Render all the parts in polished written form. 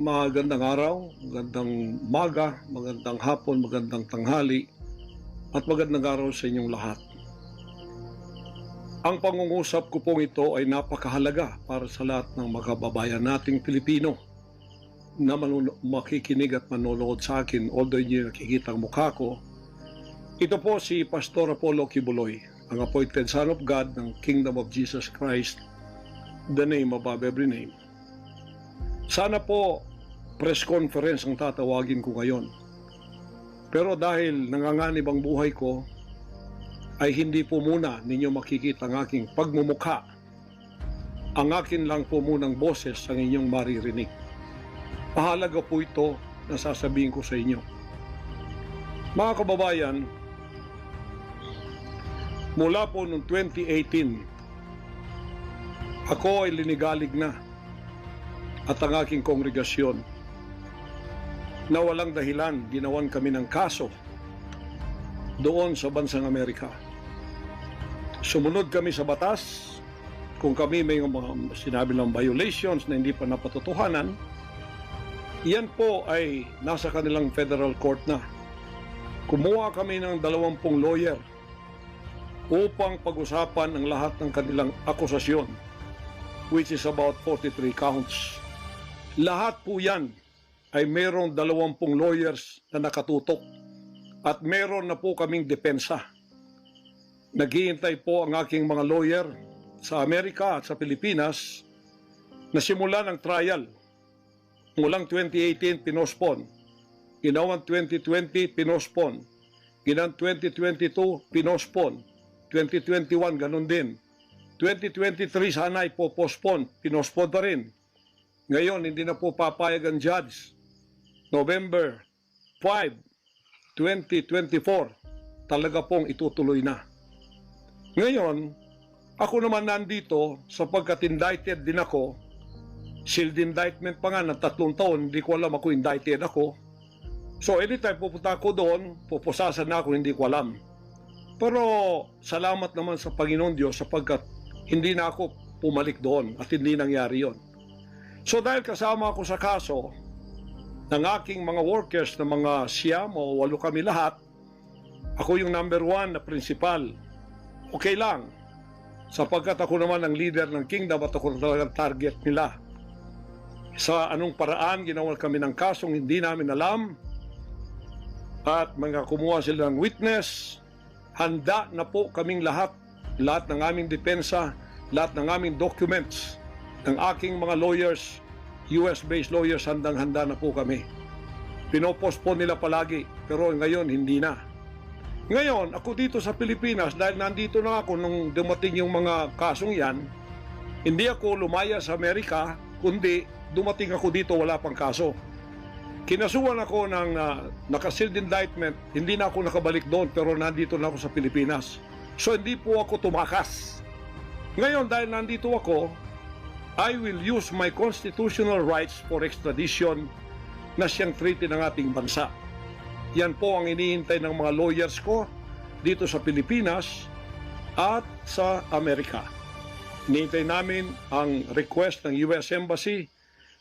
Magandang araw, magandang umaga, magandang hapon, magandang tanghali, at magandang araw sa inyong lahat. Ang pangungusap ko pong ito ay napakahalaga para sa lahat ng mga kababayan nating Pilipino na makikinig at manonood sa akin, although hindi nakikita ang mukha ko. Ito po si Pastor Apollo Kibuloy, ang appointed Son of God ng Kingdom of Jesus Christ, the name above every name. Sana po press conference ang tatawagin ko ngayon. Pero dahil nanganganib ang buhay ko, ay hindi po muna ninyo makikita ang aking pagmumukha. Ang akin lang po munang boses ang inyong maririnig. Mahalaga po ito na sasabihin ko sa inyo. Mga kababayan, mula po noong 2018, ako ay linigalig na at ang aking kongregasyon na walang dahilan ginawan kami ng kaso doon sa bansang Amerika. Sumunod kami sa batas. Kung kami may mga sinabi ng violations na hindi pa napatotohanan, yan po ay nasa kanilang federal court na. Kumuha kami ng 20 lawyer upang pag-usapan ang lahat ng kanilang akusasyon, which is about 43 counts. Lahat po yan ay mayroong 20 lawyers na nakatutok at meron na po kaming depensa. Naghihintay po ang aking mga lawyer sa Amerika at sa Pilipinas na simulan ang trial. Mulang 2018, pinospon. Ginawang 2020, pinospon. Ginawang 2022, pinospon. 2021, ganun din. 2023, sana ay popospon. Pinospon pa rin. Ngayon, hindi na po papayag ang judge. November 5, 2024, talaga pong itutuloy na. Ngayon, ako naman nandito sapagkat indicted din ako. Sealed indictment pa nga ng 3 taon, hindi ko alam ako indicted ako. So anytime pupunta ako doon, pupusasan na ako, hindi ko alam. Pero salamat naman sa Panginoon Diyos sapagkat hindi na ako pumalik doon at hindi nangyari yon. So dahil kasama ako sa kaso ng aking mga workers na mga 9 o 8 kami lahat, ako yung number 1 na principal. Okay lang, sapagkat ako naman ang leader ng kingdom at ako talagang target nila. Sa anong paraan ginawa kami ng kasong hindi namin alam at mga kumuha sila ng witness, handa na po kaming lahat ng aming depensa, lahat ng aming documents, ng aking mga lawyers, US-based lawyers, handang-handa na po kami. Pinopospon nila palagi, pero ngayon hindi na. Ngayon, ako dito sa Pilipinas, dahil nandito na ako nung dumating yung mga kasong yan, hindi ako lumaya sa Amerika, kundi dumating ako dito, wala pang kaso. Kinasuhan ako ng naka-sealed indictment, hindi na ako nakabalik doon, pero nandito na ako sa Pilipinas. So hindi po ako tumakas. Ngayon, dahil nandito ako, I will use my constitutional rights for extradition na siyang treaty ng ating bansa. Yan po ang iniintay ng mga lawyers ko dito sa Pilipinas at sa Amerika. Iniintay namin ang request ng US Embassy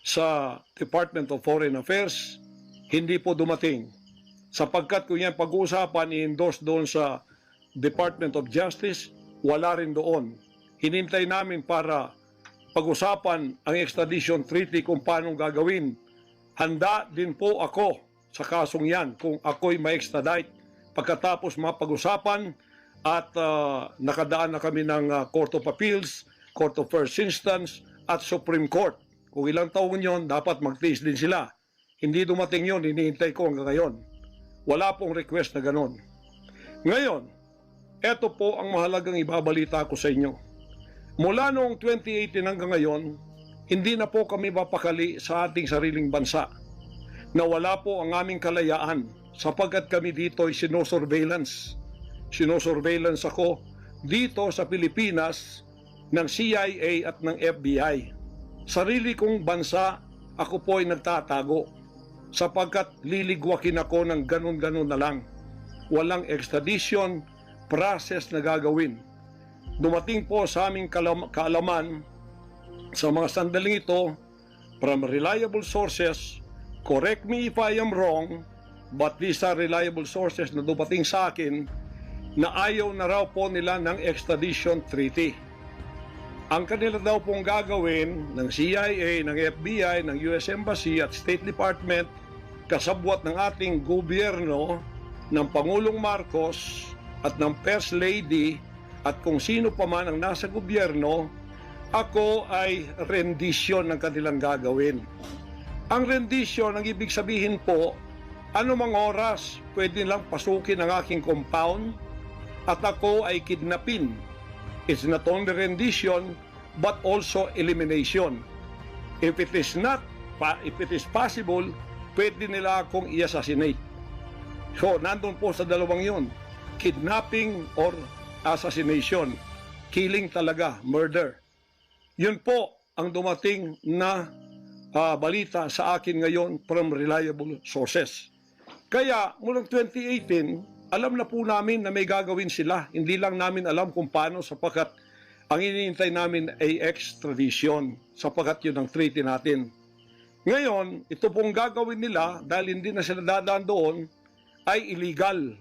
sa Department of Foreign Affairs. Hindi po dumating. Sapagkat kung yan pag-uusapan, i-endorse doon sa Department of Justice, wala rin doon. Hinintay namin para pag-usapan ang extradition treaty kung paano gagawin. Handa din po ako sa kasong yan kung ako'y ma-extradite pagkatapos mapag-usapan at nakadaan na kami ng Court of Appeals, Court of First Instance at Supreme Court. Kung ilang taon yon, dapat mag-tiis din sila. Hindi dumating yon, hinihintay ko hanggang ngayon. Wala pong request na ganon. Ngayon, eto po ang mahalagang ibabalita ko sa inyo. Mula noong 2018 hanggang ngayon, hindi na po kami mapakali sa ating sariling bansa. Nawala po ang aming kalayaan sapagkat kami dito ay sinosurveillance. Sinosurveillance ako dito sa Pilipinas ng CIA at ng FBI. Sarili kong bansa, ako po ay nagtatago sapagkat liligwakin ako ng ganun-ganun na lang. Walang extradition process na gagawin. Dumating po sa aming kaalaman sa mga sandaling ito from reliable sources, correct me if I am wrong, but these are reliable sources na dumating sa akin, na ayaw na raw po nila ng extradition treaty. Ang kanila daw pong gagawin ng CIA, ng FBI, ng US Embassy at State Department, kasabwat ng ating gobyerno, ng Pangulong Marcos at ng First Lady at kung sino pa man ang nasa gobyerno, ako ay rendition ng kanilang gagawin. Ang rendition, ang ibig sabihin po, anumang oras pwede lang pasukin ang aking compound at ako ay kidnapin. It's not only rendition but also elimination. If it is possible, pwede nila akong i-assassinate. So, nandun po sa dalawang yun, kidnapping or assassination. Killing talaga, murder. Yun po ang dumating na balita sa akin ngayon from reliable sources. Kaya, mulang 2018, alam na po namin na may gagawin sila. Hindi lang namin alam kung paano sapagkat ang iniintay namin ay extradition sapagkat yun ang treaty natin. Ngayon, ito pong gagawin nila dahil hindi na sila dadaan doon ay illegal.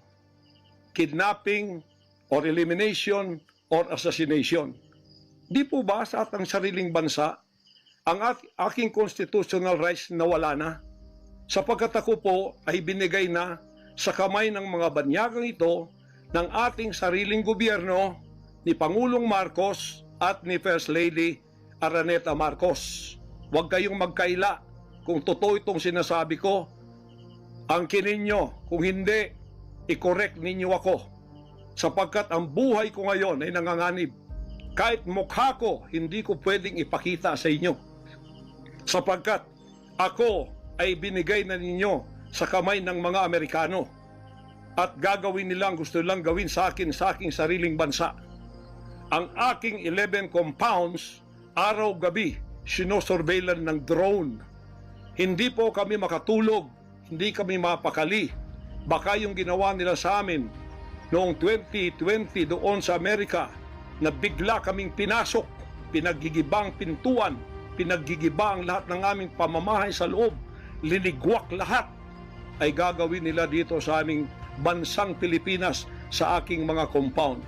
Kidnapping or elimination or assassination. Di po ba sa atang sariling bansa ang aking constitutional rights na wala na? Sapagkat ako po ay binigay na sa kamay ng mga banyagang ito ng ating sariling gobyerno ni Pangulong Marcos at ni First Lady Araneta Marcos. Huwag kayong magkaila kung totoo itong sinasabi ko. Angkinin nyo, kung hindi, i-correct ninyo ako. Sapagkat ang buhay ko ngayon ay nanganganib. Kahit mukha ko, hindi ko pwedeng ipakita sa inyo. Sapagkat ako ay binigay na ninyo sa kamay ng mga Amerikano. At gagawin nilang gusto nilang gawin sa akin sa aking sariling bansa. Ang aking 11 compounds, araw-gabi, sinosurveillan ng drone. Hindi po kami makatulog, hindi kami mapakali. Baka yung ginawa nila sa amin noong 2020 doon sa Amerika na bigla kaming pinasok, pinaggigibang pintuan, pinaggigibang lahat ng aming pamamahay sa loob, linigwak lahat, ay gagawin nila dito sa aming bansang Pilipinas sa aking mga compound.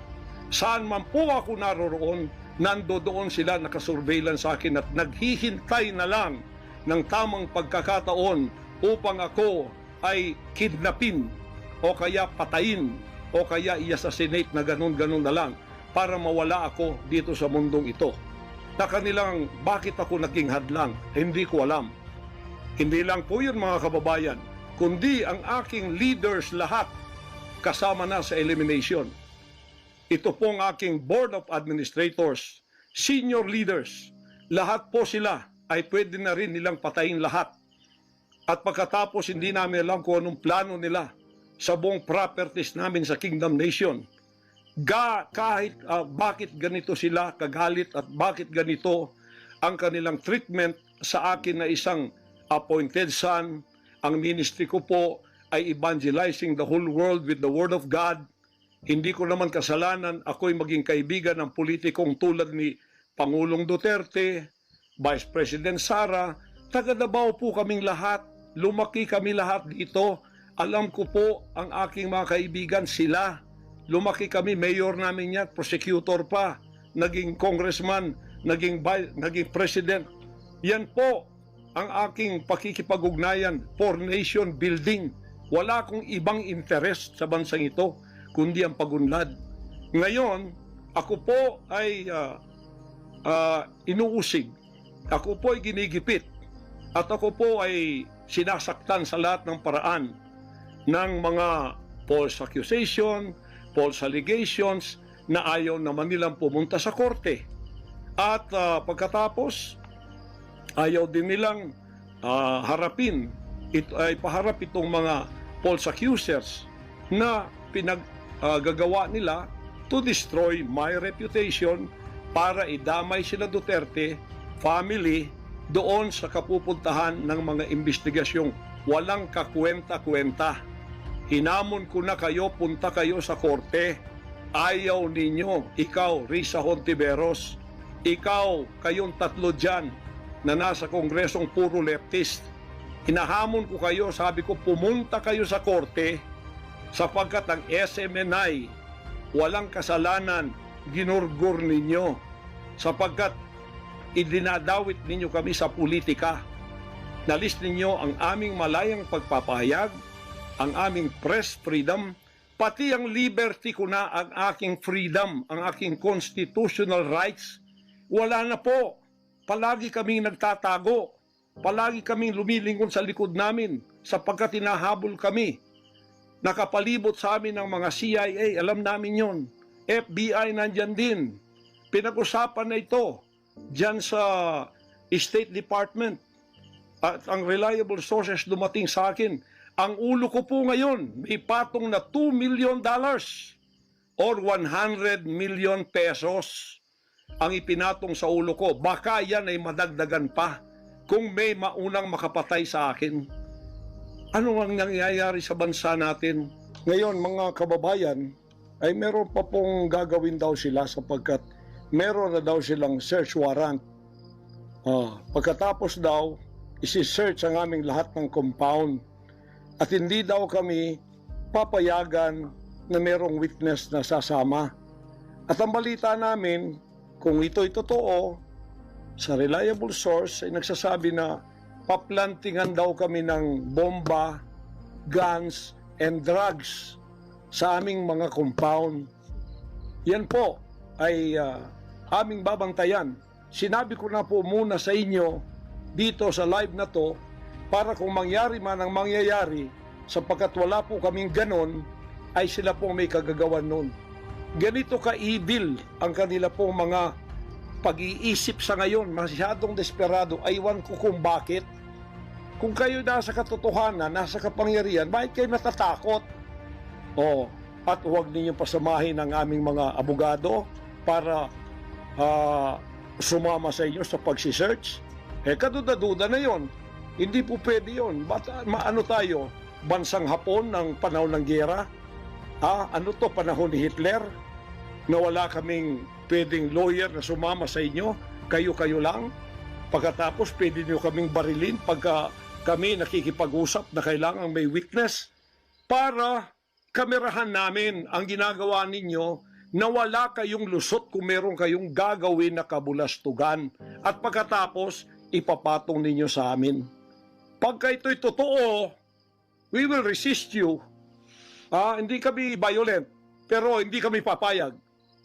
Saan man po ako naroroon, nandoon sila nakasurveillance sa akin at naghihintay na lang ng tamang pagkakataon upang ako ay kidnapin o kaya patayin o kaya i-assassinate na ganun-ganun na lang para mawala ako dito sa mundong ito. Na kanilang bakit ako naging hadlang, hindi ko alam. Hindi lang po yun mga kababayan, kundi ang aking leaders lahat kasama na sa elimination. Ito pong aking Board of Administrators, senior leaders, lahat po sila ay pwede na rin nilang patayin lahat. At pagkatapos hindi namin alam kung anong plano nila sa buong properties namin sa Kingdom Nation. Kahit bakit ganito sila kagalit at bakit ganito ang kanilang treatment sa akin na isang appointed son. Ang ministry ko po ay evangelizing the whole world with the Word of God. Hindi ko naman kasalanan ako'y maging kaibigan ng politikong tulad ni Pangulong Duterte, Vice President Sara. Taga Davao po kaming lahat. Lumaki kami lahat dito. Alam ko po ang aking mga kaibigan sila. Lumaki kami, mayor namin yan, prosecutor pa, naging congressman, naging president. Yan po ang aking pakikipag-ugnayan for nation building. Wala akong ibang interest sa bansang ito, kundi ang pagunlad. Ngayon, ako po ay inuusig. Ako po ay ginigipit. At ako po ay sinasaktan sa lahat ng paraan ng mga false accusation, false allegations na ayaw naman nilang pumunta sa korte. At pagkatapos, ayaw din nilang harapin, paharap itong mga false accusers na pinaggagawa nila to destroy my reputation para idamay sila Duterte family doon sa kapupuntahan ng mga investigasyong walang kakwenta-kwenta. Hinamon ko na kayo, punta kayo sa korte. Ayaw ninyo, ikaw, Risa Hontiveros, ikaw, kayong tatlo dyan, na nasa kongresong puro leftist. Hinahamon ko kayo, sabi ko, pumunta kayo sa korte sapagkat ang SMNI walang kasalanan, ginurgur ninyo sapagkat idinadawit ninyo kami sa politika. Nalis ninyo ang aming malayang pagpapahayag, ang aming press freedom, pati ang liberty ko na, ang aking freedom, ang aking constitutional rights. Wala na po. Palagi kaming nagtatago. Palagi kaming lumilingon sa likod namin sapagkat hinahabol kami. Nakapalibot sa amin ng mga CIA, alam namin yon. FBI nandyan din. Pinag-usapan na ito dyan sa State Department. At ang reliable sources dumating sa akin. Ang ulo ko po ngayon, may patong na $2 million or 100 million pesos ang ipinatong sa ulo ko. Baka yan ay madagdagan pa kung may maunang makapatay sa akin. Ano ang nangyayari sa bansa natin? Ngayon, mga kababayan, ay meron pa pong gagawin daw sila sapagkat meron na daw silang search warrant. Pagkatapos daw, isi-search ang aming lahat ng compound at hindi daw kami papayagan na merong witness na sasama. At ang balita namin, kung ito'y totoo, sa reliable source ay nagsasabi na paplantingan daw kami ng bomba, guns, and drugs sa aming mga compound. Yan po ay aming babantayan. Sinabi ko na po muna sa inyo dito sa live na to para kung mangyari man ang mangyayari sapagkat wala po kaming ganon ay sila po may kagagawan nun. Ganito ka-evil ang kanila pong mga pag-iisip sa ngayon, masyadong desperado. Aywan ko kung bakit. Kung kayo nasa katotohanan, nasa kapangyarihan, bakit kayo natatakot? At huwag ninyong pasamahin ang aming mga abogado para sumama sa inyo sa pagsisearch. Kaduda-duda na yon. Hindi po pwede yon. Maano tayo? Bansang Hapon ng panahon ng giyera? Ano to, panahon ni Hitler? Na wala kaming pwedeng lawyer na sumama sa inyo? Kayo-kayo lang? Pagkatapos pwede nyo kaming barilin pagka kami nakikipag-usap na kailangan may witness para kamerahan namin ang ginagawa ninyo na wala kayong lusot kung meron kayong gagawin na kabulastugan. At pagkatapos, ipapatong ninyo sa amin. Pagka ito'y totoo, we will resist you. Hindi kami violent, pero hindi kami papayag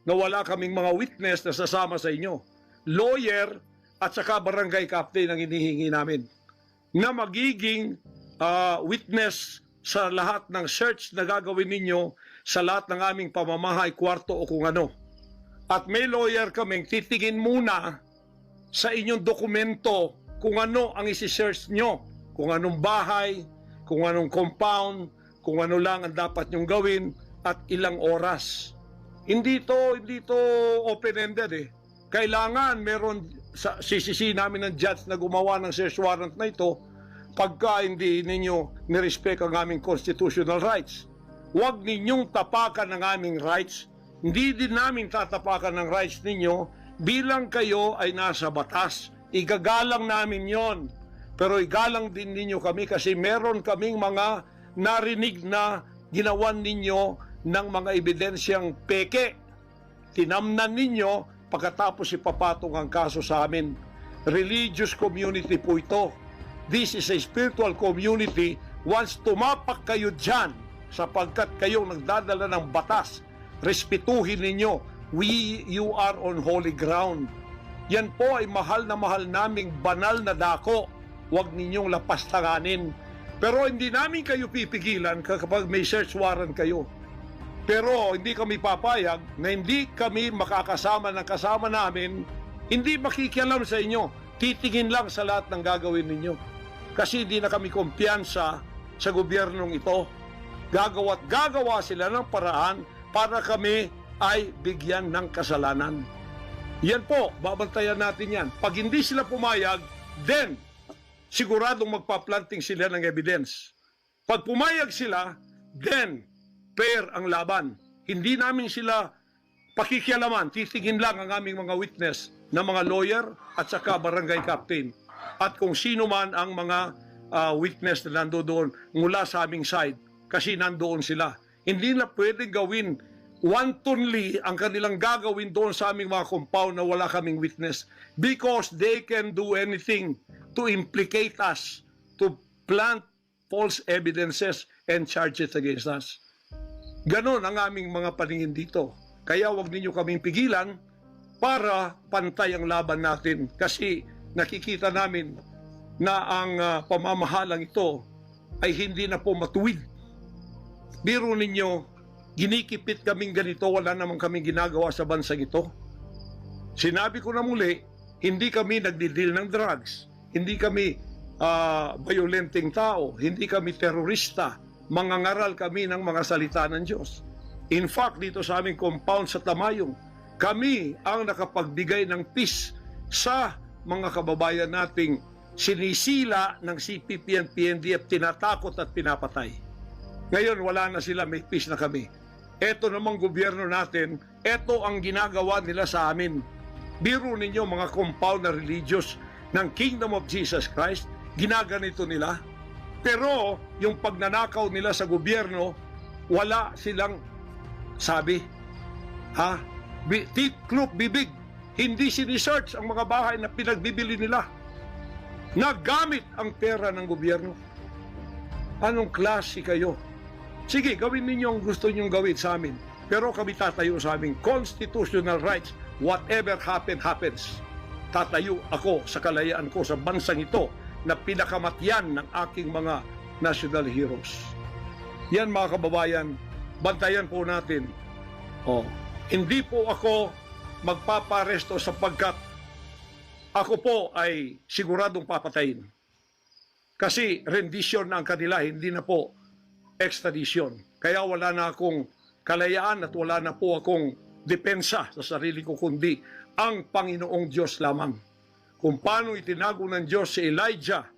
na wala kaming mga witness na sasama sa inyo. Lawyer at saka barangay captain ang hinihingi namin na magiging witness sa lahat ng search na gagawin ninyo sa lahat ng aming pamamahay, kwarto o kung ano. At may lawyer kaming titingin muna sa inyong dokumento kung ano ang isi-search nyo, kung anong bahay, kung anong compound, kung ano lang ang dapat nyong gawin at ilang oras. Hindi to open-ended . Kailangan meron sisisi namin ng judge na gumawa ng search warrant na ito pagka hindi ninyo nirespect ang aming constitutional rights. Huwag ninyong tapakan ang aming rights. Hindi din namin tatapakan ng rights ninyo bilang kayo ay nasa batas. Igagalang namin yon. Pero igalang din ninyo kami kasi meron kaming mga narinig na ginawan ninyo ng mga ebidensyang peke. Tinamnan ninyo pagkatapos ipapatong ang kaso sa amin. Religious community po ito. This is a spiritual community. Once tumapak kayo dyan sapagkat kayong nagdadala ng batas, respetuhin ninyo. You are on holy ground. Yan po ay mahal na mahal naming banal na dako. Huwag ninyong lapastanganin. Pero hindi namin kayo pipigilan kapag may search warrant kayo. Pero hindi kami papayag na hindi kami makakasama ng kasama namin, hindi makikialam sa inyo. Titingin lang sa lahat ng gagawin ninyo. Kasi hindi na kami kumpiyansa sa gobyernong ito. Gagawa sila ng paraan para kami ay bigyan ng kasalanan. Yan po, babantayan natin yan. Pag hindi sila pumayag, then siguradong magpa-planting sila ng evidence. Pag pumayag sila, then fair ang laban. Hindi namin sila pakikialaman. Titingin lang ang aming mga witness na mga lawyer at saka barangay captain. at kung sino man ang mga witness na nandoon mula sa aming side, kasi nandoon sila. Hindi na pwedeng gawin wantonly ang kanilang gagawin doon sa aming mga compound na wala kaming witness, because they can do anything to implicate us, to plant false evidences and charges against us. Ganon ang aming mga paningin dito. Kaya wag ninyo kaming pigilan para pantay ang laban natin, kasi nakikita namin na ang pamamahalang ito ay hindi na po matuwid. Biro ninyo, ginikipit kaming ganito, wala namang kaming ginagawa sa bansang ito. Sinabi ko na muli, hindi kami nagdidil ng drugs, hindi kami violenting tao, hindi kami terorista, mangangaral kami ng mga salita ng Diyos. In fact, dito sa aming compound sa Tamayong, kami ang nakapagbigay ng peace sa mga kababayan nating sinisila ng CPP and PNDF, tinatakot at pinapatay. Ngayon, wala na sila, may peace na kami. Eto namang gobyerno natin, eto ang ginagawa nila sa amin. Biro ninyo mga compound na religious ng Kingdom of Jesus Christ, ginaganito nila. Pero yung pagnanakaw nila sa gobyerno, wala silang sabi. Tiklop bibig, hindi sinisearch ang mga bahay na pinagbibili nila. Nagamit ang pera ng gobyerno. Anong klase kayo? Sige, gawin ninyo ang gusto ninyong gawin sa amin. Pero kami tatayo sa aming constitutional rights. Whatever happens. Tatayo ako sa kalayaan ko sa bansang ito na pinakamatyan ng aking mga national heroes. Yan mga kababayan, bantayan po natin. Hindi po ako magpaparesto sapagkat ako po ay siguradong papatayin. Kasi rendition na ang kanila, hindi na po extradition. Kaya wala na akong kalayaan at wala na po akong depensa sa sarili ko, kundi ang Panginoong Diyos lamang. Kung paano itinago ng Diyos si Elijah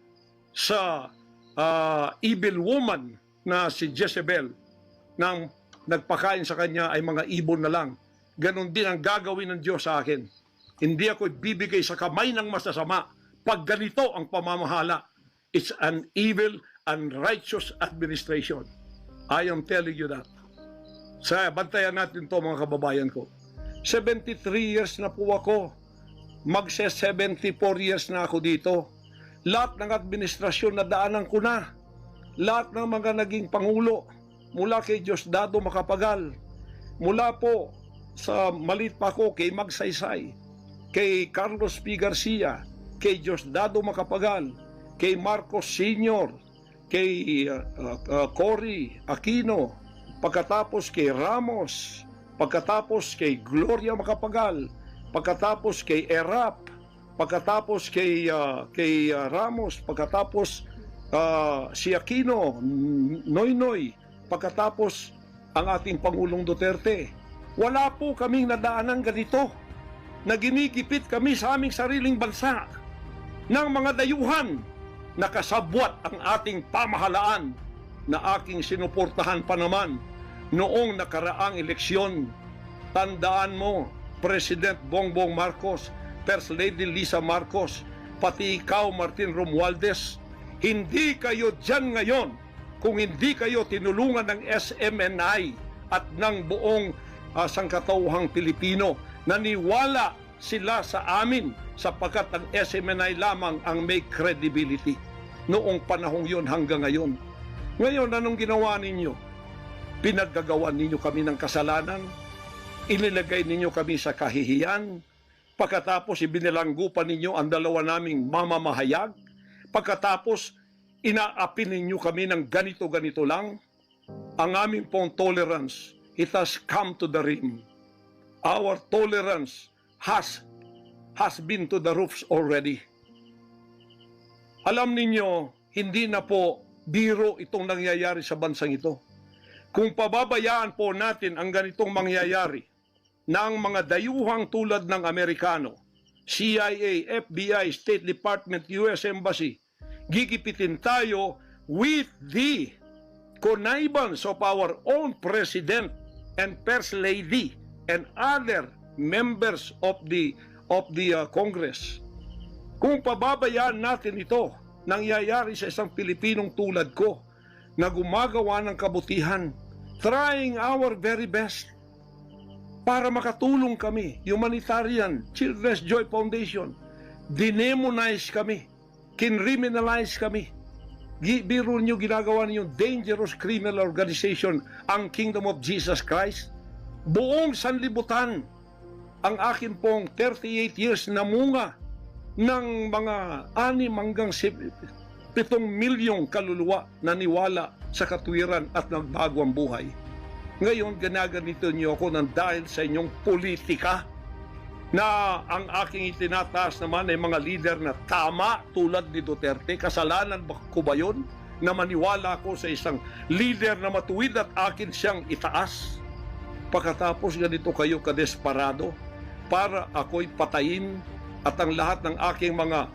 sa evil woman na si Jezebel, nang nagpakain sa kanya ay mga ibon na lang. Ganon din ang gagawin ng Diyos sa akin. Hindi ako ibibigay sa kamay ng masasama pag ganito ang pamamahala. It's an evil, unrighteous administration. I am telling you that. Sa bantayan natin to mga kababayan ko. 73 years na po ako. Magse-74 years na ako dito. Lahat ng administrasyon na daanan ko na. Lahat ng mga naging pangulo. Mula kay Diosdado Macapagal. Mula po sa maliit pa ako kay Magsaysay. Kay Carlos P. Garcia. Kay Diosdado Macapagal. Kay Marcos Sr., kay Cory Aquino, pagkatapos kay Ramos, pagkatapos kay Gloria Macapagal, pagkatapos kay Erap, pagkatapos kay Ramos, pagkatapos si Aquino, Noynoy, pagkatapos ang ating Pangulong Duterte. Wala po kaming nadaanan ganito na ginigipit kami sa aming sariling bansa ng mga dayuhan. Nakasabwat ang ating pamahalaan na aking sinuportahan pa naman noong nakaraang eleksyon. Tandaan mo, President Bongbong Marcos, First Lady Lisa Marcos, pati ikaw, Martin Romualdez, hindi kayo dyan ngayon kung hindi kayo tinulungan ng SMNI at ng buong sangkatauhang Pilipino. Naniwala sila sa amin sapagkat ang SMNI lamang ang may credibility noong panahong yon hanggang ngayon. Ngayon, anong ginawa ninyo? Pinaggagawan ninyo kami ng kasalanan, inilagay ninyo kami sa kahihiyan, pagkatapos ibinilanggo pa ninyo ang dalawa naming mamamahayag, pagkatapos inaapi ninyo kami ng ganito-ganito lang. Ang aming pong tolerance, it has come to the rim. Our tolerance has been to the roofs already. Alam ninyo, hindi na po biro itong nangyayari sa bansang ito. Kung pababayaan po natin ang ganitong mangyayari ng mga dayuhang tulad ng Amerikano, CIA, FBI, State Department, US Embassy, gigipitin tayo with the connivance of our own President and First Lady and other members of the Congress. Kung pababayaan natin ito, nangyayari sa isang Pilipinong tulad ko na gumagawa ng kabutihan, trying our very best para makatulong kami, humanitarian, Children's Joy Foundation, dinemonize kami, kinriminalize kami. Biro nyo, ginagawa niyo dangerous criminal organization ang Kingdom of Jesus Christ. Buong sanlibutan ang akin pong 38 years na munga ng mga 6 hanggang 7 milyong kaluluwa na niwala sa katuwiran at nagbago ang buhay. Ngayon, ginaganito niyo ako ng dahil sa inyong politika na ang aking itinataas naman ay mga lider na tama tulad ni Duterte. Kasalanan ko ba yun na maniwala ako sa isang lider na matuwid at akin siyang itaas? Pagkatapos ganito kayo kadesperado para ako'y patayin at ang lahat ng aking mga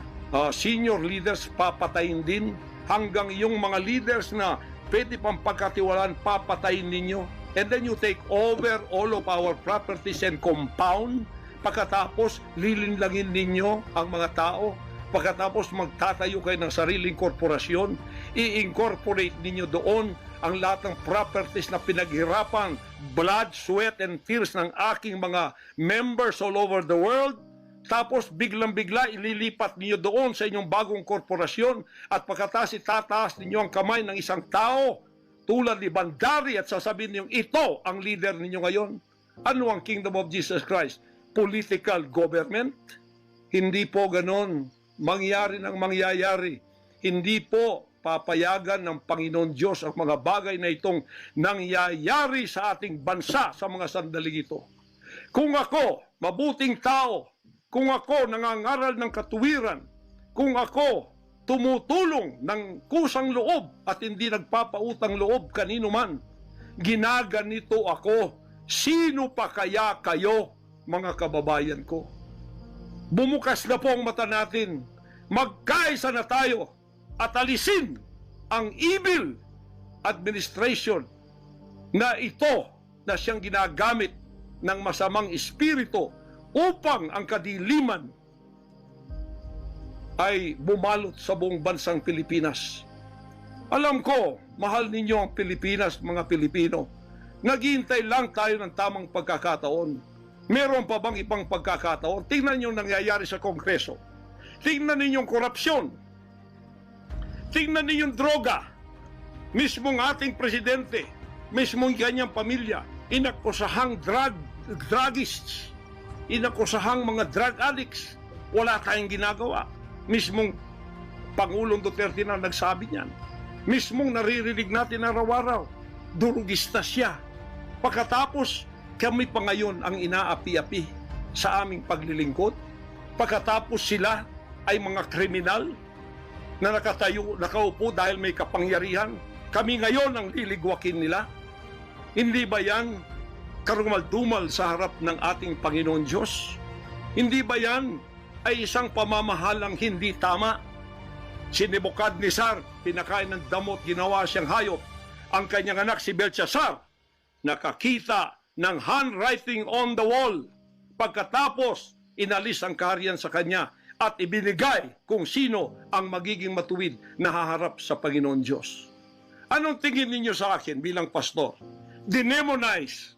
senior leaders papatayin din, hanggang yung mga leaders na pwede pang pagkatiwalaan papatayin ninyo, and then you take over all of our properties and compound. Pagkatapos lilinlangin ninyo ang mga tao, pagkatapos magtatayo kayo ng sariling korporasyon, i-incorporate ninyo doon ang lahat ng properties na pinaghirapan, blood, sweat, and tears ng aking mga members all over the world. Tapos biglang-bigla ililipat niyo doon sa inyong bagong korporasyon at pagkatapos itataas ninyo ang kamay ng isang tao tulad ni Bandari at sasabihin niyo, ito ang leader ninyo ngayon. Ano ang Kingdom of Jesus Christ? Political government? Hindi po ganon. Mangyari ng mangyayari. Hindi po papayagan ng Panginoon Diyos ang mga bagay na itong nangyayari sa ating bansa sa mga sandaling ito. Kung ako, mabuting tao, kung ako nangangaral ng katuwiran, kung ako tumutulong ng kusang loob at hindi nagpapautang loob kanino man, ginaganito ako, sino pa kaya kayo, mga kababayan ko? Bumukas na po ang mata natin, magkaisa na tayo at alisin ang evil administration na ito na siyang ginagamit ng masamang espiritu upang ang kadiliman ay bumalot sa buong bansang Pilipinas. Alam ko, mahal ninyo ang Pilipinas, mga Pilipino. Naghihintay lang tayo ng tamang pagkakataon. Meron pa bang ibang pagkakataon? Tingnan niyo nangyayari sa Kongreso. Tingnan ninyong korupsyon. Tingnan ninyong droga. Mismong ating presidente, mismong kanyang pamilya, inakusahang druggists, inakusahang mga drug addicts. Wala tayong ginagawa. Mismong Pangulong Duterte na nagsabi niyan. Mismong naririnig natin araw-araw, durugista siya. Pagkatapos, kami pa ngayon ang inaapi-api sa aming paglilingkod. Pagkatapos sila ay mga kriminal na nakaupo dahil may kapangyarihan. Kami ngayon ang liligwakin nila. Hindi ba yan karumal-dumal sa harap ng ating Panginoon Diyos? Hindi ba yan ay isang pamamahalang hindi tama? Si Nebukadnezar, pinakain ng damot, ginawa siyang hayop. Ang kanyang anak si Belshazzar, nakakita ng handwriting on the wall. Pagkatapos, inalis ang kaharian sa kanya at ibinigay kung sino ang magiging matuwid na haharap sa Panginoon Diyos. Anong tingin ninyo sa akin bilang pastor? Dinemonize.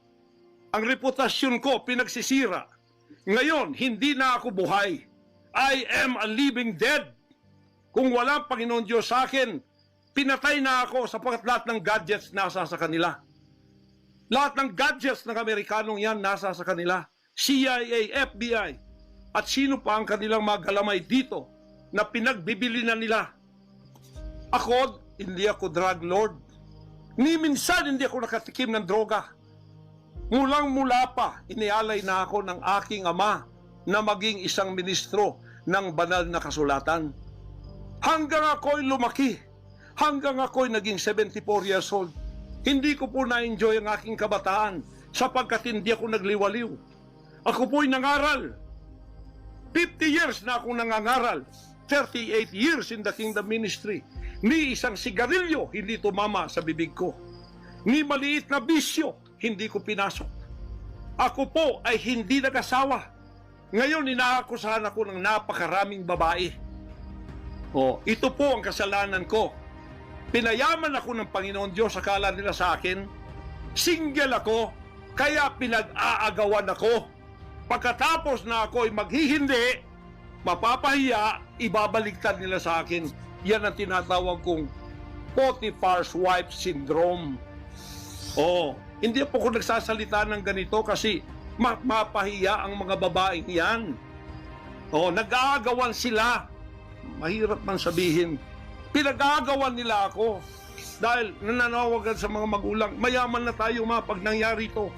Ang reputasyon ko pinagsisira. Ngayon, hindi na ako buhay. I am a living dead. Kung walang Panginoon Diyos sa akin, pinatay na ako sapagkat lahat ng gadgets nasa sa kanila. Lahat ng gadgets ng Amerikanong yan nasa sa kanila. CIA, FBI, at sino pa ang kanilang mga galamay dito na pinagbibili na nila. Ako, hindi ako drug lord. Ni minsan hindi ako nakatikim ng droga. Mulang-mula pa, inialay na ako ng aking ama na maging isang ministro ng banal na kasulatan. Hanggang ako'y lumaki, hanggang ako'y naging 74 years old, hindi ko po na-enjoy ang aking kabataan sapagkat hindi ako nagliwaliw. Ako po'y nangaral. 50 years na akong nangangaral. 38 years in the kingdom ministry. Ni isang sigarilyo hindi tumama sa bibig ko. Ni maliit na bisyo hindi ko pinasok. Ako po ay hindi nag-asawa. Ngayon, inaakusahan ako ng napakaraming babae. Ito po ang kasalanan ko. Pinayaman ako ng Panginoon Diyos, akala nila sa akin, single ako, kaya pinag-aagawan ako. Pagkatapos na ako ay maghihindi, mapapahiya, ibabaligtad nila sa akin. Yan ang tinatawag kong Potiphar's wife syndrome. Hindi po ako nagsasalita ng ganito kasi mapahiya ang mga babaeng yan. Nag-aagawan sila. Mahirap man sabihin. Pinag-aagawan nila ako dahil nananawagan sa mga magulang, mayaman na tayo pag nangyari ito.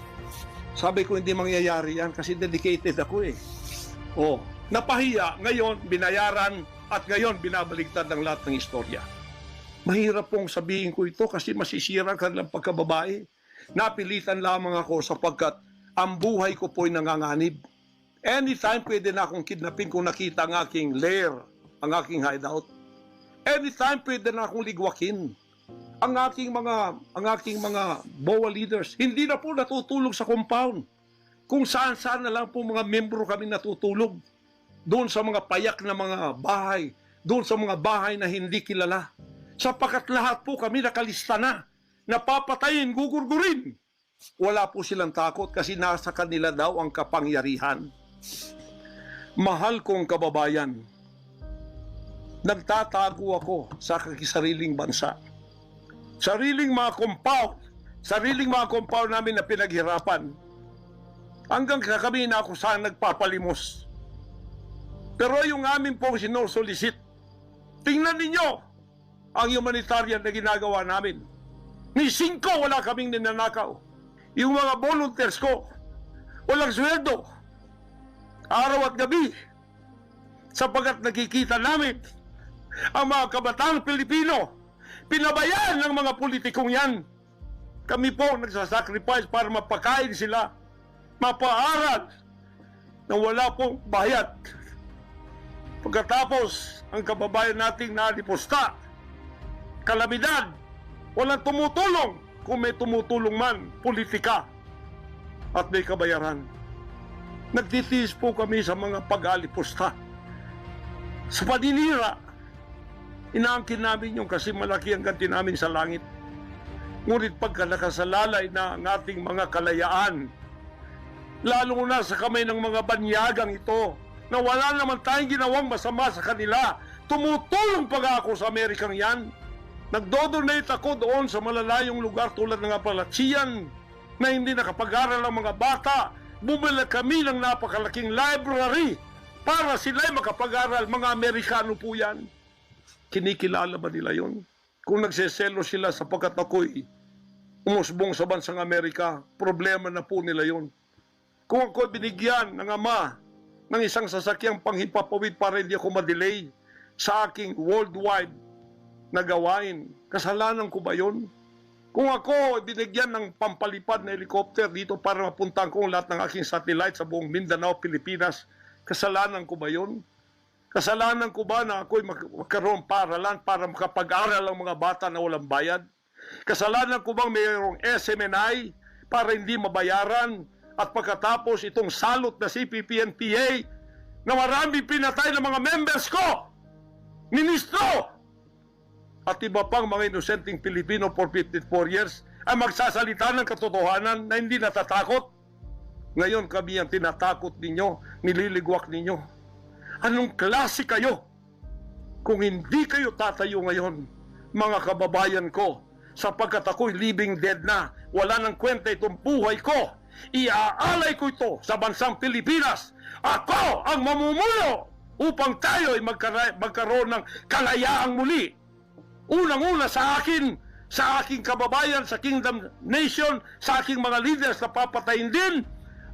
Sabi ko, hindi mangyayari yan kasi dedicated ako eh. Napahiya, ngayon binayaran at ngayon binabaligtad ang lahat ng istorya. Mahirap pong sabihin ko ito kasi masisira ang kanilang pagkababae. Napilitan lamang ako sapagkat ang buhay ko po'y nanganganib. Anytime pwede na akong kidnapin kung nakita ang aking lair, ang aking hideout. Anytime pwede na akong ligwakin. Ang aking mga BOA leaders, hindi na po natutulog sa compound. Kung saan-saan na lang po mga membro kami natutulog. Doon sa mga payak na mga bahay, doon sa mga bahay na hindi kilala. Sapagkat lahat po kami nakalista na. Napapatayin, gugurgurin. Wala po silang takot kasi nasa kanila daw ang kapangyarihan. Mahal kong kababayan, nagtatago ako sa sariling bansa. Sariling mga compound namin na pinaghirapan. Hanggang sa kami na ako saan nagpapalimos. Pero yung amin pong sinusulisit, tingnan ninyo ang humanitarian na ginagawa namin. Ni 5 wala kaming ninanakaw. Yung mga volunteers ko, walang sweldo. Araw at gabi. Sapagkat nakikita namin ang mga kabataang Pilipino, pinabayaan ng mga politikong yan. Kami po nagsasacrifice para mapakain sila, mapaaral na wala pong bayad. Pagkatapos, ang kababayan nating nalipusta, kalamidad, walang tumutulong. Kung may tumutulong man, politika at may kabayaran. Nagtitiis po kami sa mga pag-alipusta. Sa paninira, inaangkin namin yung kasi malaki ang ganti namin sa langit. Ngunit pagka nakasalalay na ang ating mga kalayaan, lalo na sa kamay ng mga banyagang ito, na wala naman tayong ginawang masama sa kanila, tumutulong pa ako sa Amerikang yan. Nagdodonate ako doon sa malalayong lugar tulad ng Apalachian na hindi nakapag-aral ang mga bata. Bumili kami ng napakalaking library para sila'y makapag-aral. Mga Amerikano po yan. Kinikilala ba nila yon? Kung nagseselo sila sapagkat ako'y umusbong sa bansang Amerika, problema na po nila yon. Kung ako'y binigyan ng ama ng isang sasakyang panghimpapawid para hindi ako madelay sa aking worldwide na gawain, kasalanan ko ba yun? Kung ako binigyan ng pampalipad na helicopter dito para mapuntahan ko lahat ng aking satellite sa buong Mindanao, Pilipinas, kasalanan ko ba yun? Kasalanan ko ba na ako'y magkaroon paralan para makapag-aral ang mga bata na walang bayad? Kasalanan ko bang mayroong SMNI para hindi mabayaran? At pagkatapos itong salot na CPP-NPA na marami pinatay ng mga members ko, ministro, at iba pang mga inosenteng Pilipino for 54 years ay magsasalita ng katotohanan na hindi natatakot. Ngayon kami ang tinatakot ninyo, nililigwak ninyo. Anong klase kayo? Kung hindi kayo tatayo ngayon, mga kababayan ko, sapagkat ako'y living dead na, wala nang kwenta itong buhay ko, iaalay ko ito sa bansang Pilipinas. Ako ang mamumuno upang tayo ay magkaroon ng kalayaang muli. Unang-una sa akin, sa aking kababayan, sa Kingdom Nation, sa aking mga leaders na papatayin din,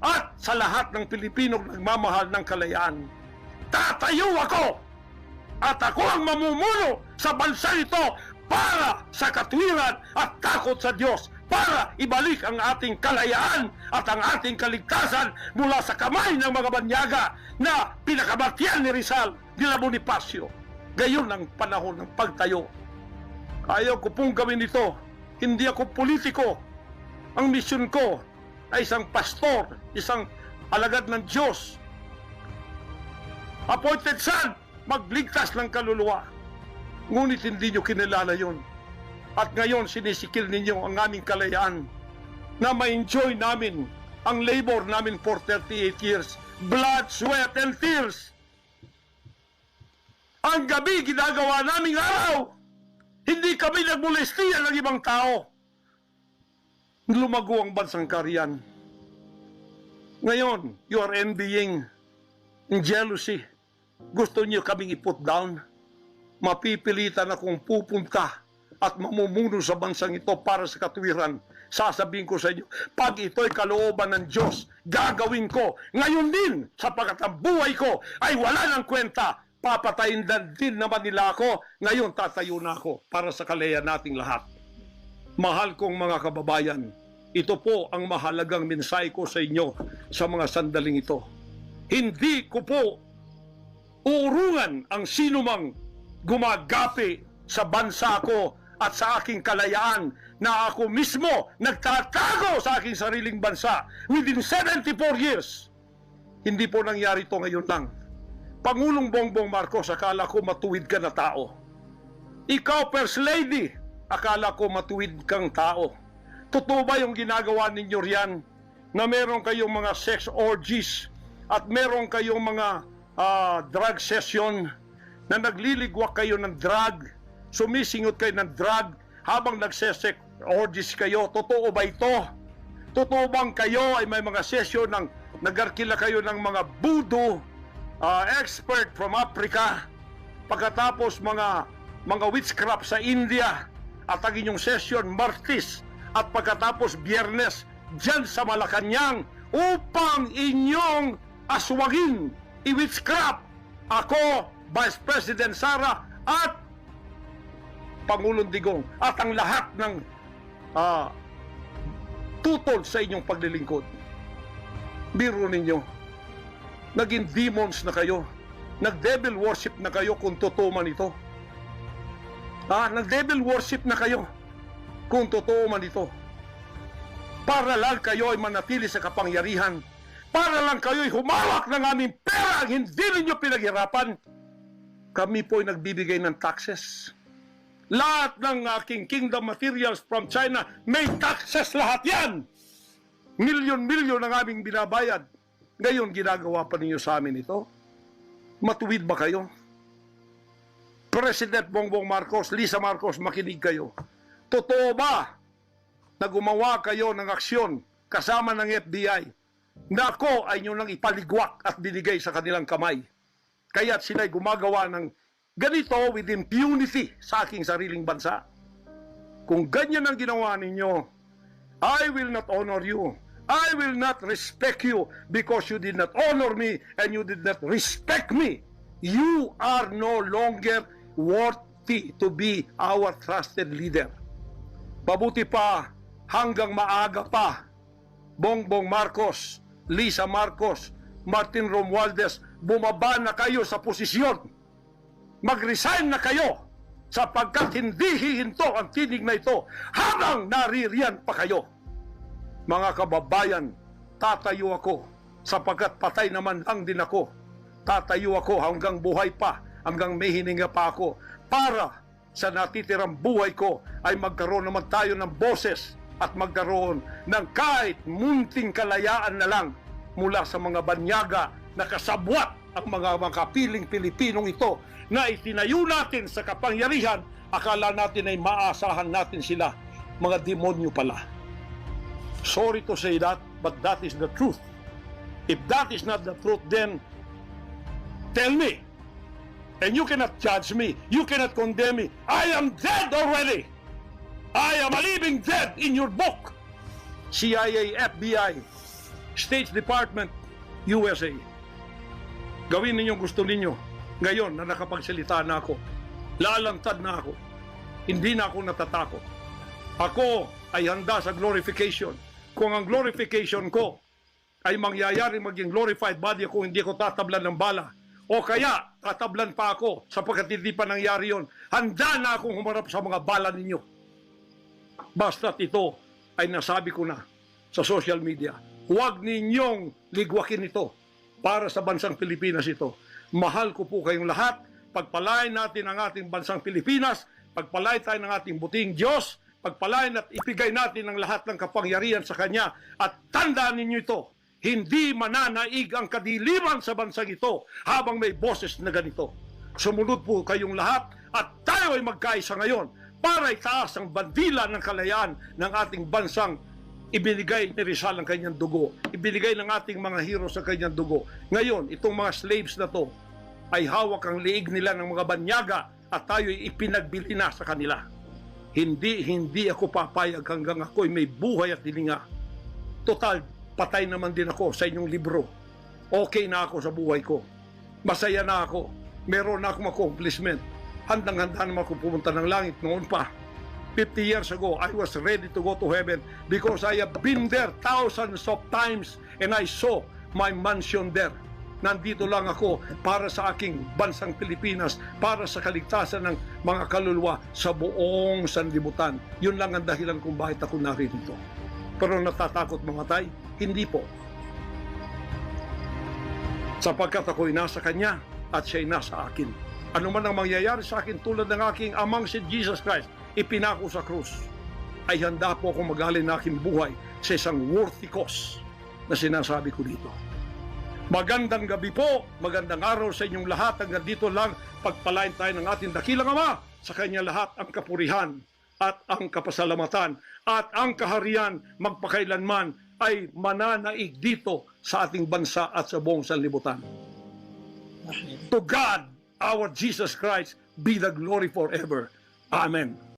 at sa lahat ng Pilipino nagmamahal ng kalayaan. Tatayo ako! At ako ang mamumuno sa bansa ito para sa katwiran at takot sa Diyos, para ibalik ang ating kalayaan at ang ating kaligtasan mula sa kamay ng mga banyaga na pinakabartiyan ni Rizal, nila Bonifacio. Gayon ang panahon ng pagtayo. Ayaw ko pong gawin ito. Hindi ako politiko. Ang misyon ko ay isang pastor, isang alagad ng Diyos. appointed son, magligtas ng kaluluwa. Ngunit hindi nyo kinilala yun. At ngayon sinisikil ninyo ang aming kalayaan na ma-enjoy namin ang labor namin for 38 years. Blood, sweat, and tears. Ang gabi ginagawa naming araw. Hindi kami nagmolestiya ng ibang tao. Lumago ang bansang Korean. Ngayon, you are envying in jealousy. Gusto niyo kaming i-put down. Mapipilitan akong pupunta at mamumuno sa bansang ito para sa katuwiran. Sasabihin ko sa inyo, pag ito'y kalooban ng Diyos, gagawin ko. Ngayon din, sapagkat ang buhay ko ay wala ng kwenta. Papatayin din naman nila ako. Ngayon tatayo na ako para sa kalayan nating lahat. Mahal kong mga kababayan, ito po ang mahalagang mensahe ko sa inyo sa mga sandaling ito. Hindi ko po uurungan ang sinumang gumagapi sa bansa ko at sa aking kalayaan na ako mismo nagtatago sa aking sariling bansa within 74 years. Hindi po nangyari ito ngayon lang. Pangulong Bongbong Marcos, akala ko matuwid ka na tao. Ikaw, First Lady, akala ko matuwid kang tao. Totoo ba yung ginagawa ninyo riyan na meron kayong mga sex orgies at meron kayong mga drug session na nagliligwak kayo ng drug, sumisingot kayo ng drug habang nagsesex orgies kayo? Totoo ba ito? Totoo bang kayo ay may mga session ng nagarkila kayo ng mga voodoo expert from Africa, pagkatapos mga witchcraft sa India, at ang inyong session Martes, at pagkatapos Biyernes dyan sa Malacanang upang inyong aswagin, i-witchcraft ako, Vice President Sara at Pangulong Digong at ang lahat ng tutol sa inyong paglilingkod. Biro ninyo, naging demons na kayo. Nag-devil worship na kayo kung totoo man ito. Nag-devil worship na kayo kung totoo man ito. Para lang kayo ay manatili sa kapangyarihan. Para lang kayo ay humawak ng aming pera ang hindi ninyo pinaghirapan. Kami po ay nagbibigay ng taxes. Lahat ng aking kingdom materials from China, may taxes lahat yan. Milyon-milyon ang aming binabayad. Ngayon, ginagawa pa ninyo sa amin ito? Matuwid ba kayo? President Bongbong Marcos, Lisa Marcos, makinig kayo. Totoo ba na gumawa kayo ng aksyon kasama ng FBI na ako ay nyo nang ipaligwak at binigay sa kanilang kamay? Kaya't sila'y gumagawa ng ganito with impunity sa aking sariling bansa. Kung ganyan ang ginawa ninyo, I will not honor you. I will not respect you because you did not honor me and you did not respect me. You are no longer worthy to be our trusted leader. Mabuti pa, hanggang maaga pa, Bongbong Marcos, Lisa Marcos, Martin Romualdez, bumaba na kayo sa posisyon. Mag-resign na kayo sapagkat hindi hihinto ang tinig na ito habang naririyan pa kayo. Mga kababayan, tatayo ako sapagkat patay naman lang din ako. Tatayo ako hanggang buhay pa, hanggang may hininga pa ako para sa natitirang buhay ko ay magkaroon naman tayo ng boses at magkaroon ng kahit munting kalayaan na lang mula sa mga banyaga na kasabwat ang mga makapiling Pilipinong ito na itinayo natin sa kapangyarihan. Akala natin ay maasahan natin sila. Mga demonyo pala. Sorry to say that, but that is the truth. If that is not the truth, then tell me. And you cannot judge me. You cannot condemn me. I am dead already. I am a living dead in your book. CIA, FBI, State Department, USA. Gawin ninyong gusto ninyo. Ngayon na nakapagsalita na ako, lalantad na ako. Hindi na ako natatakot. Ako ay handa sa glorification. Kung ang glorification ko ay mangyayari maging glorified body ako, hindi ko tatablan ng bala. O kaya, tatablan pa ako sapagkat hindi pa nangyari yon. Handa na akong humarap sa mga bala ninyo. Basta't ito ay nasabi ko na sa social media. Huwag ninyong ligwakin ito para sa bansang Pilipinas ito. Mahal ko po kayong lahat. Pagpalain natin ang ating bansang Pilipinas. Pagpalain tayo ng ating buting Diyos. Pagpalain at ipigay natin ang lahat ng kapangyarihan sa Kanya. At tandaan ninyo ito, hindi mananaig ang kadiliman sa bansang ito habang may boses na ganito. Sumunod po kayong lahat at tayo ay magkaisa ngayon para itaas ang bandila ng kalayaan ng ating bansang ibinigay ni Rizal ang kanyang dugo. Ibinigay ng ating mga heroes ang kanyang dugo. Ngayon, itong mga slaves na to ay hawak ang liig nila ng mga banyaga at tayo ay ipinagbili na sa kanila. Hindi ako papayag hanggang ako'y may buhay at hilinga. Total, patay naman din ako sa inyong libro. Okay na ako sa buhay ko. Masaya na ako. Meron na akong accomplishment. Handang-handa naman ako pumunta ng langit noon pa. 50 years ago, I was ready to go to heaven because I have been there thousands of times and I saw my mansion there. Nandito lang ako para sa aking bansang Pilipinas, para sa kaligtasan ng mga kaluluwa sa buong sanlibutan. Yun lang ang dahilan kung bakit ako narito. Pero natatakot mamatay? Hindi po. Sapagkat ako'y nasa Kanya at siya'y nasa akin. Ano man ang mangyayari sa akin tulad ng aking amang si Jesus Christ, ipinako sa krus, ay handa po akong mag-alin ng aking buhay sa isang worthy cause na sinasabi ko dito. Magandang gabi po, magandang araw sa inyong lahat. Hanggang dito lang, pagpalain tayo ng ating dakilang Ama. Sa Kanya lahat ang kapurihan at ang kapasalamatan at ang kaharian magpakailanman ay mananaig dito sa ating bansa at sa buong sanlibutan. To God, our Jesus Christ, be the glory forever. Amen.